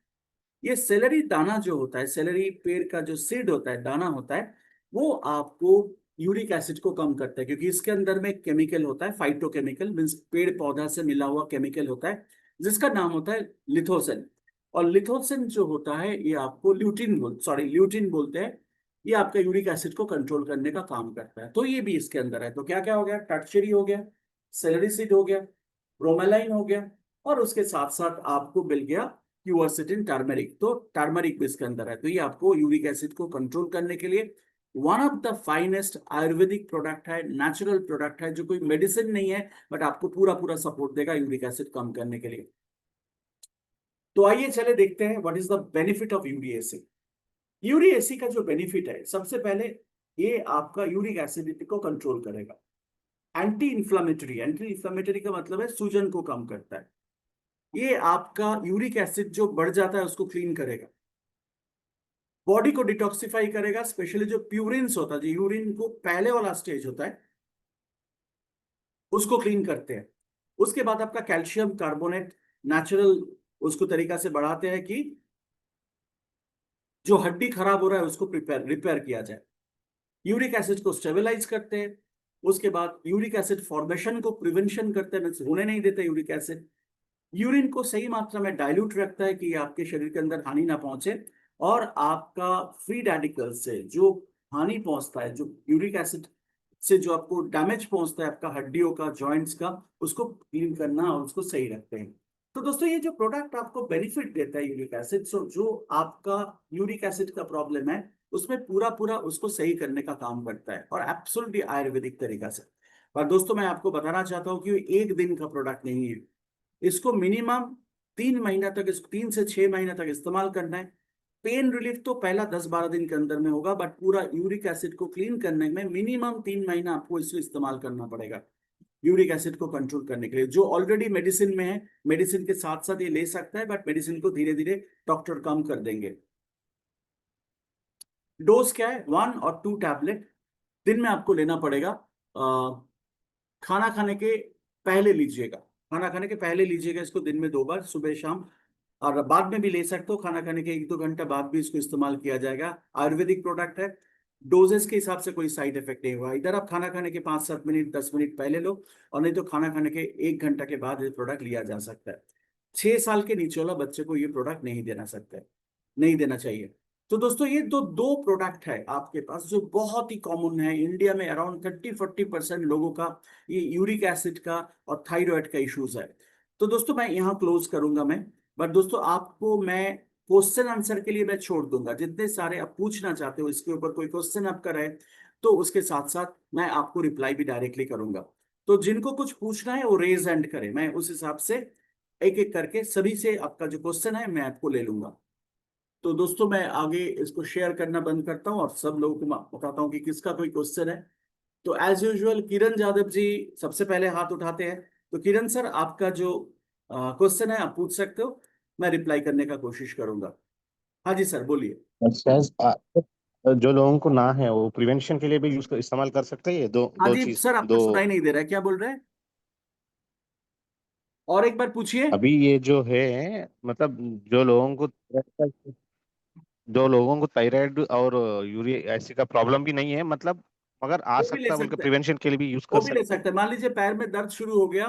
ये सेलरी दाना जो होता है, सेलरी पेड़ का जो सीड होता है, दाना होता है, वो आपको यूरिक एसिड को कम करता है, क्योंकि इसके अंदर में केमिकल होता है, फाइटोकेमिकल, मीन्स पेड़ पौधा से मिला हुआ केमिकल होता है, जिसका नाम होता है लिथोसिन। और लिथोसिन जो होता है, ये आपको ल्यूटिन बोलते हैं। ये आपका यूरिक एसिड को कंट्रोल करने का काम करता है। तो ये भी इसके अंदर है। तो क्या क्या हो गया? टर्चरी हो गया, सेलरी सीड हो गया, ब्रोमेलाइन हो गया, और उसके साथ साथ आपको मिल गया क्यूवर्सेटिन टर्मेरिक। तो टर्मेरिक भी इसके अंदर है। तो ये आपको यूरिक एसिड को कंट्रोल करने के लिए one of the finest Ayurvedic product है, नेचुरल प्रोडक्ट है, जो कोई मेडिसिन नहीं है, बट आपको पूरा पूरा सपोर्ट देगा यूरिक एसिड कम करने के लिए। तो आइए चले देखते हैं what is the benefit of Yuri AC. Uri AC का जो बेनिफिट है, सबसे पहले ये आपका यूरिक एसिडिटी को कंट्रोल करेगा। एंटी इंफ्लामेटरी, एंटी इंफ्लामेटरी का मतलब है सूजन को कम करता है। ये आपका यूरिक एसिड जो बढ़ जाता है उसको क्लीन करेगा, बॉडी को डिटॉक्सिफाई करेगा, स्पेशली जो प्यूरिन्स होता है, जो यूरिन को पहले वाला स्टेज होता है, उसको क्लीन करते हैं। उसके बाद आपका कैल्शियम कार्बोनेट नेचुरल उसको तरीका से बढ़ाते हैं कि जो हड्डी खराब हो रहा है उसको रिपेयर किया जाए। यूरिक एसिड को स्टेबलाइज करते हैं। उसके बाद यूरिक एसिड फॉर्मेशन को प्रिवेंशन करते हैं, होने नहीं देते यूरिक एसिड। यूरिन को सही मात्रा में डाइल्यूट रखता है कि आपके शरीर के अंदर हानि ना पहुंचे, और आपका फ्री रेडिकल से जो हानि पहुंचता है, जो यूरिक एसिड से जो आपको डैमेज पहुंचता है आपका हड्डियों का, जॉइंट्स का, उसको क्लीन करना और उसको सही रखते हैं। तो दोस्तों, ये जो प्रोडक्ट आपको बेनिफिट देता है यूरिक एसिड, सो जो आपका यूरिक एसिड का प्रॉब्लम है, उसमें पूरा पूरा उसको सही करने का काम करता है, और एब्सोल्युटली आयुर्वेदिक तरीका से। पर दोस्तों मैं आपको बताना चाहता हूँ कि ये एक दिन का प्रोडक्ट नहीं है। इसको मिनिमम 3 महीना तक, इसको 3 से 6 महीना तक इस्तेमाल करना है। पेन रिलीफ तो पहला 10-12 दिन के अंदर में होगा, बट पूरा यूरिक एसिड को क्लीन करने में मिनिमम 3 महीना आपको इसको इस्तेमाल करना पड़ेगा, यूरिक एसिड को कंट्रोल करने के लिए। जो ऑलरेडी मेडिसिन में है, मेडिसिन के साथ साथ ये ले सकता है, बट मेडिसिन को धीरे धीरे डॉक्टर कम कर देंगे। डोज क्या है? 1 और 2 टैबलेट दिन में आपको लेना पड़ेगा। खाना खाने के पहले लीजिएगा, खाना खाने के पहले लीजिएगा इसको, दिन में 2 बार, सुबह शाम। और बाद में भी ले सकते हो, खाना खाने के 1-2 घंटे बाद भी इसको इस्तेमाल किया जाएगा। आयुर्वेदिक प्रोडक्ट है, डोजेस के हिसाब से कोई साइड इफेक्ट नहीं होगा। इधर आप खाना खाने के 5-7 मिनट 10 मिनट पहले लो, और नहीं तो खाना खाने के 1 घंटा के बाद ये प्रोडक्ट लिया जा सकता है। 6 साल के नीचे वाला बच्चे को ये प्रोडक्ट नहीं देना सकते, नहीं देना चाहिए। तो दोस्तों ये दो दो प्रोडक्ट है आपके पास जो बहुत ही कॉमन है इंडिया में। अराउंड 30-40% लोगों का ये यूरिक एसिड का और थायराइड का इश्यूज है। तो दोस्तों मैं यहाँ क्लोज करूंगा मैं। बट दोस्तों आपको मैं क्वेश्चन आंसर के लिए मैं छोड़ दूंगा, जितने सारे आप पूछना चाहते हो इसके ऊपर कोई क्वेश्चन आपका रहे तो उसके साथ साथ मैं आपको रिप्लाई भी डायरेक्टली करूंगा। तो जिनको कुछ पूछना है वो रेज हैंड करे, मैं उस हिसाब से एक एक करके सभी से आपका जो क्वेश्चन है मैं आपको ले लूंगा। तो दोस्तों मैं आगे इसको शेयर करना बंद करता हूँ और सब लोगों को मैं बताता हूँ कि किसका कोई क्वेश्चन है। तो एज यूजुअल किरण यादव जी सबसे पहले हाथ उठाते हैं। तो किरण सर आपका जो क्वेश्चन है आप पूछ सकते हो, मैं रिप्लाई करने का कोशिश करूंगा। हाँ जी सर बोलिए। जो लोगों को ना है वो प्रिवेंशन के लिए भी यूज इस्तेमाल कर सकते हैं, ये दो हाँ दो जी चीज सर, आपका दो। सुनाई नहीं दे रहा है, क्या बोल रहे हैं? और एक बार पूछिए। अभी ये जो है, मतलब जो लोगों को थायराइड और यूरिक एसिड का प्रॉब्लम भी नहीं है, मतलब मगर आ वो भी ले सकता है, बोल के सकते हैं, प्रिवेंशन के लिए भी यूज वो कर भी ले सकते हैं। सकते हैं। मान लीजिए पैर में दर्द शुरू हो गया,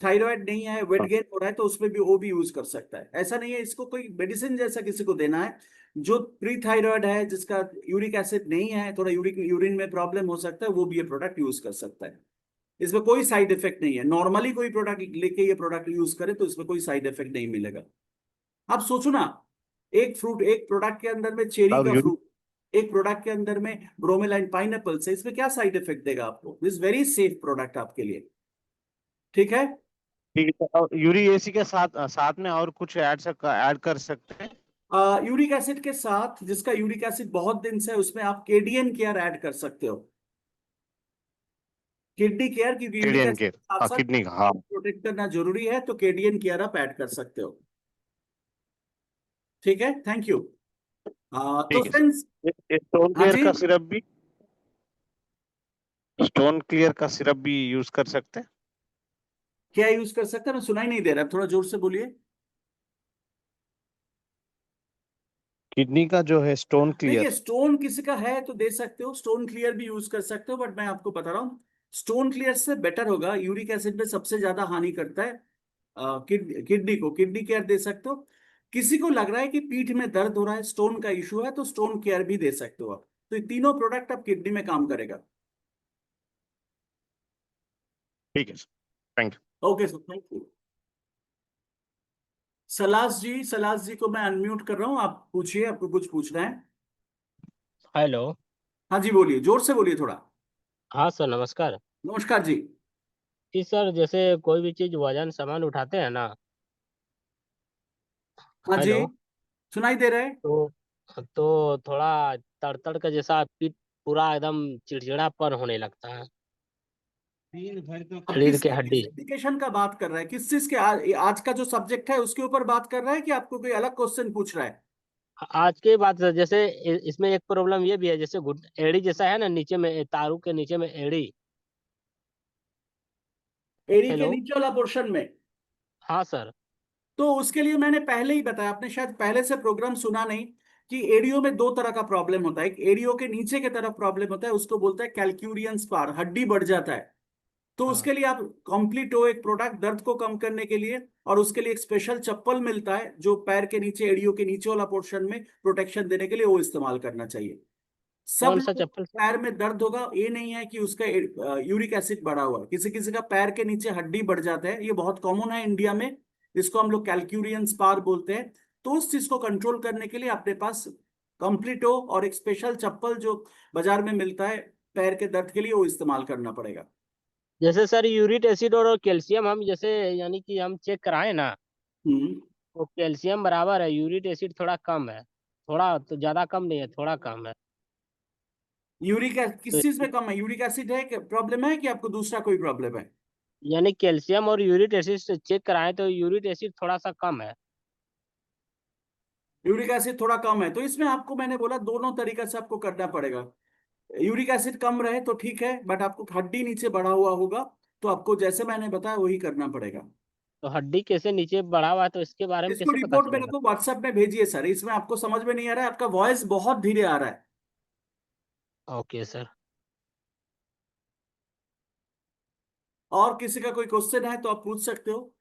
थायराइड नहीं है, वेट हाँ। गेन हो रहा है, तो उसमें भी वो भी यूज कर सकता है। ऐसा नहीं है इसको कोई मेडिसिन जैसा किसी को देना है। जो प्री थायराइड है, जिसका यूरिक एसिड नहीं है, थोड़ा यूरिक यूरिन में प्रॉब्लम हो सकता है, वो भी ये प्रोडक्ट यूज कर सकता है। इसमें कोई साइड इफेक्ट नहीं है। नॉर्मली कोई प्रोडक्ट लेके ये प्रोडक्ट यूज करे तो इसमें कोई साइड इफेक्ट नहीं मिलेगा। आप सोचो ना, एक फ्रूट, एक प्रोडक्ट के अंदर में चेरी और का यूरिक, फ्रूट, एक प्रोडक्ट के अंदर में ब्रोमेलाइन पाइनएप्पल से, इसमें क्या साइड इफेक्ट देगा आपको? दिस वेरी सेफ प्रोडक्ट आपके लिए। ठीक है। ठीक है, और यूरिक एसिड के साथ साथ में और कुछ ऐड कर सकते हैं। यूरिक एसिड के साथ, जिसका यूरिक एसिड बहुत दिन से है, उसमें आप केडीएन केयर ऐड कर सकते हो। किडनी केयर, क्योंकि यूरिक किडनी एसिड के, के साथ हाँ साथ किडनी का, हाँ। प्रोटेक्ट करना जरूरी है, तो केडीएन केयर आप ऐड कर सकते हो। ठीक है, थैंक यू। तो ठीक है फ्रेंड्स, सर, स्टोन हाँ क्लियर जी, का सिरप भी, स्टोन क्लियर का सिरप भी यूज कर सकते हैं। क्या यूज कर सकते हैं? मैं सुनाई नहीं दे रहा, थोड़ा जोर से बोलिए। किडनी का जो है स्टोन देखिए, क्लियर। स्टोन किसी का है तो दे सकते हो, स्टोन क्लियर भी यूज कर सकते हो, बट मैं आपको बता रहा हूँ स्टोन क्लियर से बेटर होगा। यूरिक एसिड में सबसे ज्यादा हानि करता है किडनी को। किडनी केयर दे सकते हो। किसी को लग रहा है कि पीठ में दर्द हो रहा है, स्टोन का इशू है, तो स्टोन केयर भी दे सकते हो आप। तो ये तीनों प्रोडक्ट आप किडनी में काम करेगा। ठीक है sir, thank you. Okay sir, thank you. Salas ji, Salas ji को मैं अनम्यूट कर रहा हूँ, आप पूछिए, आपको कुछ पूछना है? हेलो। हाँ जी बोलिए, जोर से बोलिए थोड़ा। हाँ सर, नमस्कार। नमस्कार जी। जी सर, जैसे कोई भी चीज वजन सामान उठाते हैं ना। हाँ जी, हेलो। सुनाई दे रहा है। तो थोड़ा तड़तड़ का जैसा पीठ पूरा एकदम चिड़चिड़ापन होने लगता है। अब रीढ़ किस के किस हड्डी। एप्लीकेशन का बात कर रहा है? किस चीज के आज का जो सब्जेक्ट है उसके ऊपर बात कर रहा है, कि आपको कोई अलग क्वेश्चन पूछ रहा है? आज के बात सर, जैसे इसमें एक प्रॉब्लम ये भी है, जैसे एड़ी जैसा है ना, नीचे में तारू के नीचे में एड़ी। एड़ी के हेलो। नीचे वाला पोर्शन में? हाँ सर। तो उसके लिए मैंने पहले ही बताया, आपने शायद पहले से प्रोग्राम सुना नहीं, कि एड़ियों में दो तरह का प्रॉब्लम होता है। एक एड़ियों के नीचे की तरफ प्रॉब्लम होता है, उसको बोलते हैं कैलक्यूरियन स्पार, हड्डी बढ़ जाता है। तो हाँ। उसके लिए आप कंप्लीट हो एक प्रोडक्ट दर्द को कम करने के लिए, और उसके लिए एक स्पेशल चप्पल मिलता है जो पैर के नीचे, एड़ियों के नीचे वाला पोर्शन में प्रोटेक्शन देने के लिए, वो इस्तेमाल करना चाहिए। सब कौन सा लोग चप्पल सर? पैर में दर्द होगा ये नहीं है कि उसका यूरिक एसिड बढ़ा हुआ है। किसी किसी का पैर के नीचे हड्डी बढ़ जाता है, ये बहुत कॉमन है इंडिया में। इसको हम लोग कैलक्यूरियन स्पार बोलते हैं। तो उस चीज को कंट्रोल करने के लिए अपने पास कंप्लीट हो और एक स्पेशल चप्पल जो बाजार में मिलता है पैर के दर्द के लिए, वो इस्तेमाल करना पड़ेगा। जैसे सर यूरिक एसिड और कैल्शियम हम जैसे यानी कि हम चेक कराए ना, हम्म। तो कैल्शियम बराबर है, यूरिक एसिड थोड़ा कम है, थोड़ा तो ज्यादा कम नहीं है, थोड़ा कम है। किस तो चीज में कम है? यूरिक एसिड है कि प्रॉब्लम है कि आपको दूसरा कोई प्रॉब्लम है? यानी कैल्शियम और यूरिक एसिड से चेक कराए तो यूरिक एसिड थोड़ा सा कम है। यूरिक एसिड थोड़ा कम है, तो इसमें आपको मैंने बोला दोनों तरीके से आपको करना पड़ेगा। यूरिक एसिड कम रहे तो ठीक है, बट आपको हड्डी नीचे बढ़ा हुआ होगा, तो आपको जैसे मैंने बताया वही करना पड़ेगा। तो हड्डी कैसे नीचे बढ़ा हुआ है, तो इसके बारे में इसको कैसे पता रिपोर्ट मेरे चलेगा? को व्हाट्सएप में भेजिए सर, इसमें आपको समझ में नहीं आ रहा है, आपका वॉइस बहुत धीरे आ रहा है। Okay sir. और किसी का कोई क्वेश्चन है तो आप पूछ सकते हो।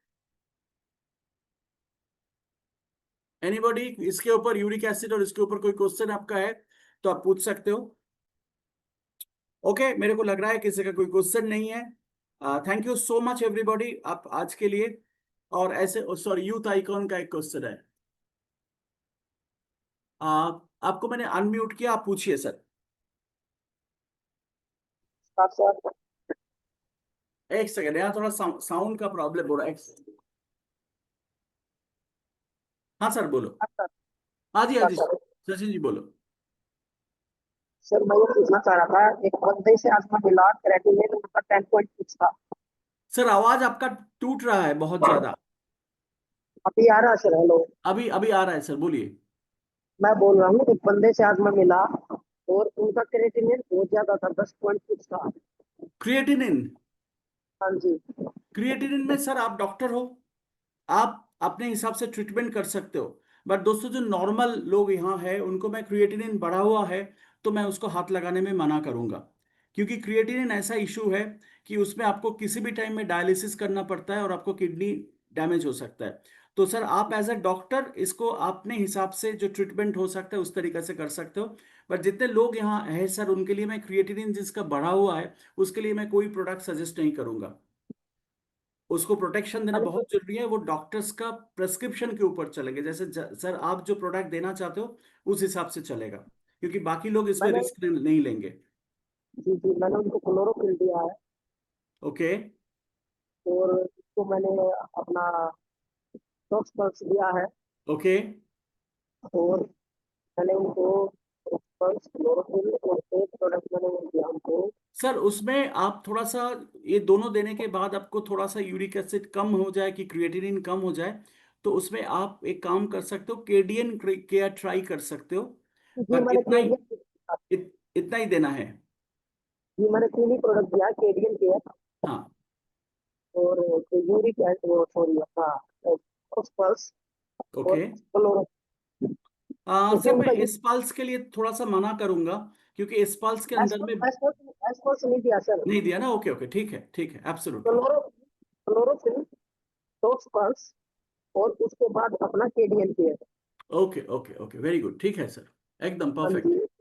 एनीबॉडी इसके ऊपर, यूरिक एसिड और इसके ऊपर कोई क्वेश्चन आपका है तो आप पूछ सकते हो। ओके, मेरे को लग रहा है किसी का कोई क्वेश्चन नहीं है। Thank you so much everybody आप आज के लिए। और ऐसे सॉरी, यूथ आइकॉन का एक क्वेश्चन है। आपको मैंने अनम्यूट किया, आप पूछिए सर। सर एक सेकंड, यहाँ थोड़ा साउंड का प्रॉब्लम हो रहा है, एक second। हाँ सर बोलो। हाँ जी हाँ जी, सचिन जी बोलो। सर मैं ये पूछना चाह रहा था, एक बंदे से आज मैं मिला, क्रेटिनिन उनका 10.6 था। सर आवाज आपका टूट रहा है बहुत ज्यादा। अभी आ रहा है सर? हेलो। अभी अभी आ रहा है सर, बोलिए। मैं बोल रहा हूँ, एक बंदे से आज मैं मिला और उनका क्रेटिनिन बहुत ज्यादा था, 10.6 था। क्रिएटिनिन। हाँ जी। क्रिएटिनिन में सर आप डॉक्टर हो, आप अपने हिसाब से ट्रीटमेंट कर सकते हो। बट दोस्तों, जो नॉर्मल लोग यहाँ है उनको मैं क्रिएटिनिन बढ़ा हुआ है तो मैं उसको हाथ लगाने में मना करूंगा। क्योंकि क्रिएटिनिन ऐसा इशू है कि उसमें आपको किसी भी टाइम में डायलिसिस करना पड़ता है और आपको किडनी डैमेज हो सकता है। तो सर आप एज अ डॉक्टर इसको अपने हिसाब से जो ट्रीटमेंट हो सकता है उस तरीके से कर सकते हो। बट जितने लोग यहाँ है सर, उनके लिए मैं क्रिएटिनिन जिसका बढ़ा हुआ है उसके लिए मैं कोई प्रोडक्ट सजेस्ट नहीं करूंगा। उसको प्रोटेक्शन देना अरे बहुत जरूरी है, वो डॉक्टर्स का प्रेस्क्रिप्शन के ऊपर चलेंगे। जैसे सर आप जो प्रोडक्ट देना चाहते हो उस हिसाब से चलेगा, क्योंकि बाकी लोग इसमें मैंने रिस्क नहीं लेंगे। जी जी मैंने उनको क्लोरोफिल दिया है ओके। और उसको मैंने अपना टॉक्स पल्स दिया है ओके और मैंने उनको पल्स, क्लोरोफिल और एक प्रोडक्ट मैंने वो दिया उनको। सर, उसमें आप थोड़ा सा ये दोनों देने के बाद आपको थोड़ा सा यूरिक एसिड कम हो जाए कि क्रिएटिनिन कम हो जाए, तो उसमें आप एक काम कर सकते हो, केडियन केयर ट्राई कर सकते हो। जी पर मैंने इतना ही केडियन इतना ही देना है। जी मैंने तीन ही प्रोडक्ट दिया, केडियन केयर हाँ। और यूरिक एसिड, सॉरी अपना पल्स और ओके। क्लोरो। क्योंकि सर मैं उनका इस पल्स के लिए थोड़ा सा मना करूंगा, क्योंकि इस पल्स के अंदर में एस्पल्स नहीं दिया सर। नहीं दिया ना। ओके ओके, ठीक है ठीक है, एब्सोल्युटली। क्लोरो क्लोरोफिल, टॉक्स पल्स और उसके बाद अपना केडियन care. Okay okay okay, very good, ठीक है सर, एकदम हाँ जी, परफेक्ट।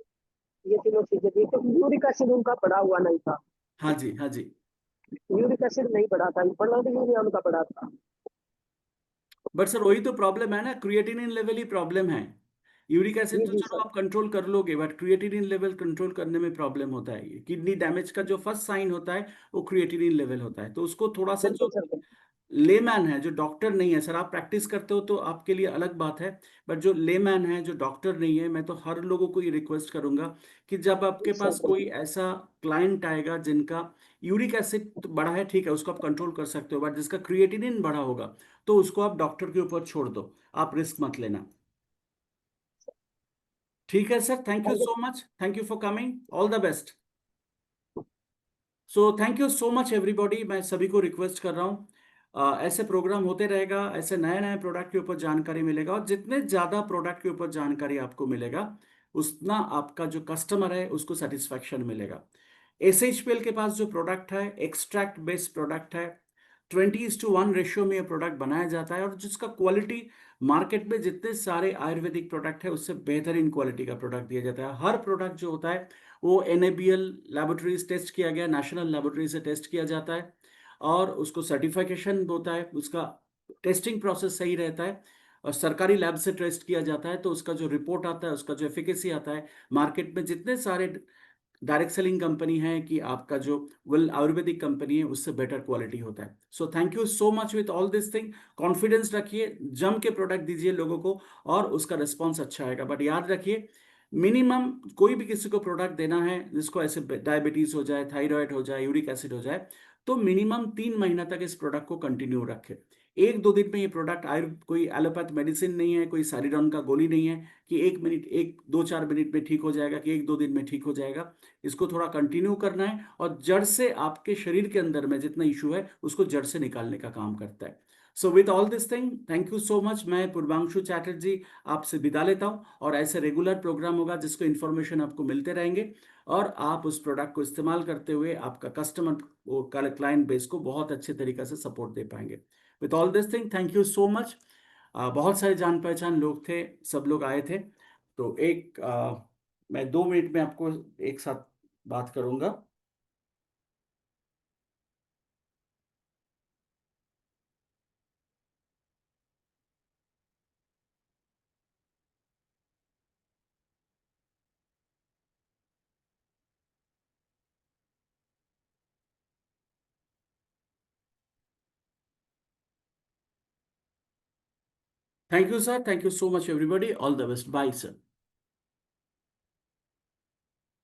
ये तीनों चीजें थी, क्योंकि यूरिक एसिड उनका पड़ा हुआ नहीं था। हाँ जी हाँ जी। यूरिक एसिड नहीं पड़ा था, ब्लड यूरिया उनका पड़ा था। बट सर वही तो प्रॉब्लम है ना, क्रिएटिनिन लेवल ही प्रॉब्लम है। यूरिक एसिड जी तो जी चलो सर। आप कंट्रोल कर लोगे, बट क्रिएटिनिन लेवल कंट्रोल करने में प्रॉब्लम होता है। ये किडनी डैमेज का जो फर्स्ट साइन होता है वो क्रिएटिनिन लेवल होता है। तो उसको थोड़ा सा, बिल्कुल जो सर, बिल्कुल। लेमैन है, जो डॉक्टर नहीं है, सर आप प्रैक्टिस करते हो तो आपके लिए अलग बात है। बट जो लेमैन है, जो डॉक्टर नहीं है, मैं तो हर लोगों को ये रिक्वेस्ट करूंगा कि जब आपके सर पास कोई बिल्कुल। ऐसा क्लाइंट आएगा जिनका यूरिक एसिड तो बढ़ा है, ठीक है, उसको आप कंट्रोल कर सकते हो, बट जिसका क्रिएटिनिन बढ़ा होगा तो उसको आप डॉक्टर के ऊपर छोड़ दो, आप रिस्क मत लेना। ठीक है sir, thank you so much, thank you for coming, all the best. So thank you so much everybody, मैं सभी को रिक्वेस्ट कर रहा हूँ, ऐसे प्रोग्राम होते रहेगा, ऐसे नए नए प्रोडक्ट के ऊपर जानकारी मिलेगा, और जितने ज़्यादा प्रोडक्ट के ऊपर जानकारी आपको मिलेगा उतना आपका जो कस्टमर है उसको सेटिस्फैक्शन मिलेगा। एसएचपीएल के पास जो प्रोडक्ट है, एक्सट्रैक्ट बेस्ड प्रोडक्ट है, 20:1 रेशियो में ये प्रोडक्ट बनाया जाता है, और जिसका क्वालिटी मार्केट में जितने सारे आयुर्वेदिक प्रोडक्ट है उससे बेहतरीन क्वालिटी का प्रोडक्ट दिया जाता है। हर प्रोडक्ट जो होता है वो NABL लैबोरेटरीज टेस्ट किया गया, नेशनल लैबोरेटरी से टेस्ट किया जाता है, और उसको सर्टिफिकेशन होता है, उसका टेस्टिंग प्रोसेस सही रहता है, और सरकारी लैब से टेस्ट किया जाता है, तो उसका जो रिपोर्ट आता है, उसका जो एफिकेसी आता है, मार्केट में जितने सारे डायरेक्ट सेलिंग कंपनी है कि आपका जो वेल आयुर्वेदिक कंपनी है उससे बेटर क्वालिटी होता है। So thank you so much with all this thing. Confidence रखिए, जम के प्रोडक्ट दीजिए लोगों को और उसका रिस्पॉन्स अच्छा आएगा। बट याद रखिए, मिनिमम कोई भी किसी को प्रोडक्ट देना है जिसको ऐसे डायबिटीज हो जाए, थायराइड हो जाए, यूरिक एसिड हो जाए, तो मिनिमम 3 महीना तक इस प्रोडक्ट को कंटिन्यू रखें। 1-2 दिन में ये प्रोडक्ट कोई एलोपैथ मेडिसिन नहीं है, कोई सारिडॉन का गोली नहीं है कि 1 मिनट, 1-2-4 मिनट में ठीक हो जाएगा, कि 1-2 दिन में ठीक हो जाएगा। इसको थोड़ा कंटिन्यू करना है और जड़ से आपके शरीर के अंदर में जितना इशू है उसको जड़ से निकालने का काम करता है। So with all this thing, thank you so much. मैं पूर्वांशु चैटर्जी आपसे विदा लेता हूँ और ऐसे रेगुलर प्रोग्राम होगा जिसको इन्फॉर्मेशन आपको मिलते रहेंगे और आप उस प्रोडक्ट को इस्तेमाल करते हुए आपका कस्टमर क्लाइंट बेस को बहुत अच्छे तरीके से सपोर्ट दे पाएंगे। With all this thing, thank you so much. बहुत सारे जान पहचान लोग थे, सब लोग आए थे। तो मैं 2 मिनट में आपको एक साथ बात करूंगा। Thank you sir, thank you so much everybody, all the best, bye sir.